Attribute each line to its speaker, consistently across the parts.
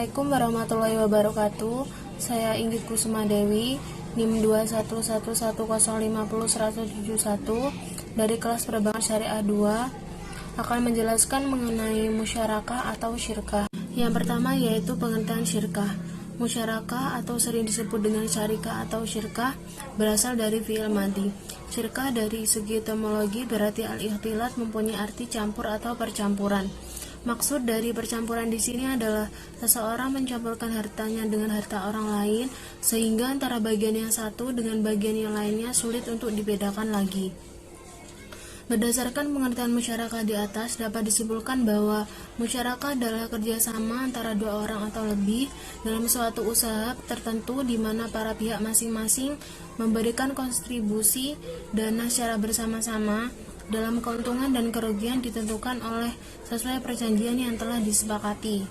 Speaker 1: Assalamualaikum warahmatullahi wabarakatuh. Saya Inggit Kusuma Dewi, NIM 21110501171 dari kelas Perbankan Syariah 2 akan menjelaskan mengenai musyarakah atau syirkah. Yang pertama yaitu pengertian syirkah. Musyarakah atau sering disebut dengan syarikah atau syirkah berasal dari fi'il madhi. Syirkah dari segi etimologi berarti al-ikhtilat, mempunyai arti campur atau percampuran. Maksud dari percampuran di sini adalah seseorang mencampurkan hartanya dengan harta orang lain sehingga antara bagian yang satu dengan bagian yang lainnya sulit untuk dibedakan lagi. Berdasarkan pengertian musyarakah di atas, dapat disimpulkan bahwa musyarakah adalah kerjasama antara dua orang atau lebih dalam suatu usaha tertentu di mana para pihak masing-masing memberikan kontribusi dana secara bersama-sama dalam keuntungan dan kerugian ditentukan oleh sesuai perjanjian yang telah disepakati.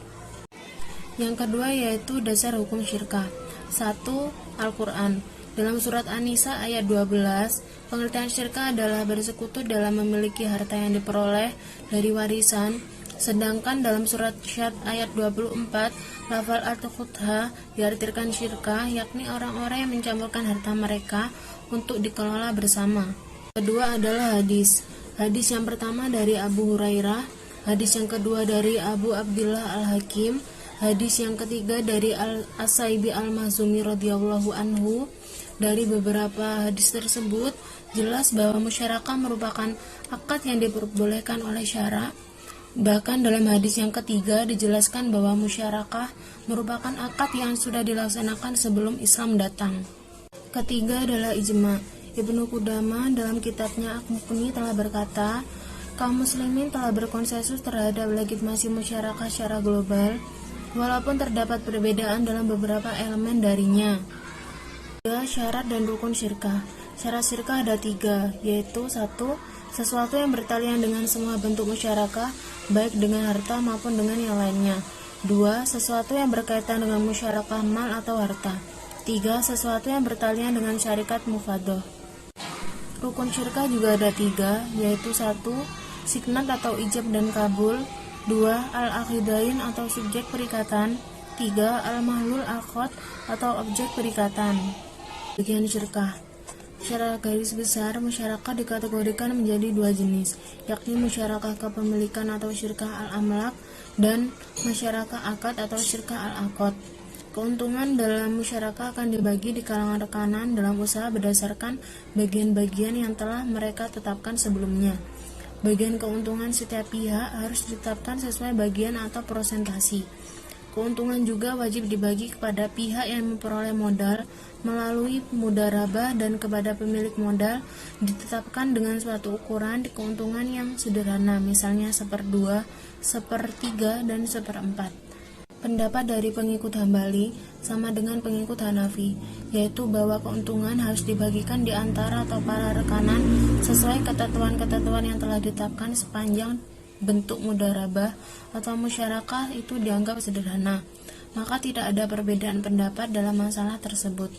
Speaker 1: Yang kedua yaitu dasar hukum syirkah. 1. Al-Quran. Dalam surat An-Nisa ayat 12, pengertian syirkah adalah bersekutu dalam memiliki harta yang diperoleh dari warisan. Sedangkan dalam surat Syad ayat 24, lafal al-khutha diartikan syirkah, yakni orang-orang yang mencampurkan harta mereka untuk dikelola bersama. Kedua adalah hadis. Hadis yang pertama dari Abu Hurairah, hadis yang kedua dari Abu Abdillah Al-Hakim, hadis yang ketiga dari As-Saibi Al-Mahzumi radhiyallahu anhu. Dari beberapa hadis tersebut jelas bahwa musyarakah merupakan akad yang diperbolehkan oleh syara. Bahkan dalam hadis yang ketiga dijelaskan bahwa musyarakah merupakan akad yang sudah dilaksanakan sebelum Islam datang. Ketiga adalah ijma. Ibnu Qudamah dalam kitabnya Al-Mughni telah berkata, kaum muslimin telah berkonsensus terhadap legitimasi musyarakah secara global, walaupun terdapat perbedaan dalam beberapa elemen darinya. 3. Syarat dan rukun syirkah. Syarat syirkah ada 3, yaitu 1. Sesuatu yang bertalian dengan semua bentuk musyarakah, baik dengan harta maupun dengan yang lainnya. 2. Sesuatu yang berkaitan dengan musyarakah mal atau harta. 3. Sesuatu yang bertalian dengan syarikat mufadah. Rukun syirkah juga ada 3, yaitu 1. Siknat atau ijab dan kabul. 2. Al-aqidain atau subjek perikatan. 3. Al-mahlul aqad atau objek perikatan. Bagian syirkah. Secara garis besar, musyarakah dikategorikan menjadi 2 jenis, yakni musyarakah kepemilikan atau syirkah al-amlak dan musyarakah akad atau syirkah al-aqad. Keuntungan dalam musyarakah akan dibagi di kalangan rekanan dalam usaha berdasarkan bagian-bagian yang telah mereka tetapkan sebelumnya. Bagian keuntungan setiap pihak harus ditetapkan sesuai bagian atau persentase. Keuntungan juga wajib dibagi kepada pihak yang memperoleh modal melalui mudharabah dan kepada pemilik modal ditetapkan dengan suatu ukuran keuntungan yang sederhana, misalnya 1/2, 1/3, dan 1/4. Pendapat dari pengikut Hambali sama dengan pengikut Hanafi, yaitu bahwa keuntungan harus dibagikan di antara atau para rekanan sesuai ketentuan-ketentuan yang telah ditetapkan sepanjang bentuk mudharabah atau musyarakah itu dianggap sederhana, maka tidak ada perbedaan pendapat dalam masalah tersebut.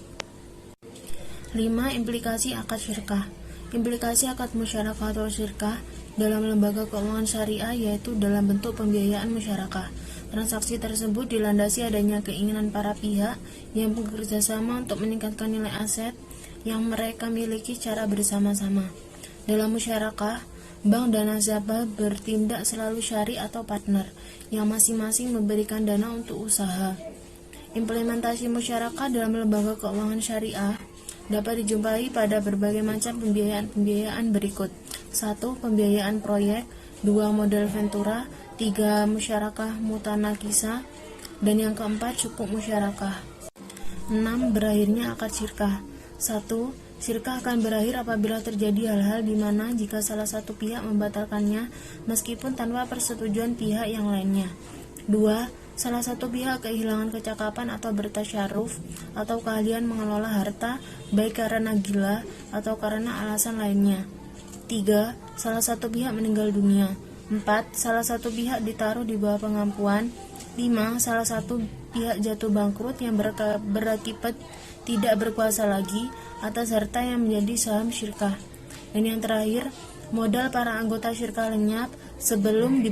Speaker 1: 5. Implikasi akad syirkah. Implikasi akad musyarakah atau syirkah dalam lembaga keuangan syariah yaitu dalam bentuk pembiayaan musyarakah. Transaksi tersebut dilandasi adanya keinginan para pihak yang bekerja sama untuk meningkatkan nilai aset yang mereka miliki secara bersama-sama. Dalam musyarakah, bank dan nasabah bertindak selalu syari atau partner yang masing-masing memberikan dana untuk usaha. Implementasi musyarakah dalam lembaga keuangan syariah dapat dijumpai pada berbagai macam pembiayaan berikut. 1. Pembiayaan proyek. 2. Modal ventura. 3. Musyarakah mutanakisah. Dan yang keempat, cukup musyarakah. 6. Berakhirnya akad syirkah. 1. Syirkah akan berakhir apabila terjadi hal-hal di mana jika salah satu pihak membatalkannya meskipun tanpa persetujuan pihak yang lainnya. 2. Salah satu pihak kehilangan kecakapan atau bertasyaruf atau keahlian mengelola harta baik karena gila atau karena alasan lainnya. 3. Salah satu pihak meninggal dunia. 4. Salah satu pihak ditaruh di bawah pengampuan. 5. Salah satu pihak jatuh bangkrut yang berakibat tidak berkuasa lagi atas harta yang menjadi saham syirkah. Dan yang terakhir, modal para anggota syirkah lenyap sebelum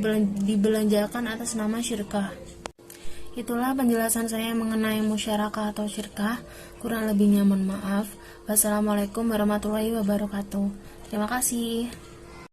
Speaker 1: dibelanjakan atas nama syirkah. Itulah penjelasan saya mengenai musyarakah atau syirkah. Kurang lebihnya mohon maaf. Wassalamualaikum warahmatullahi wabarakatuh. Terima kasih.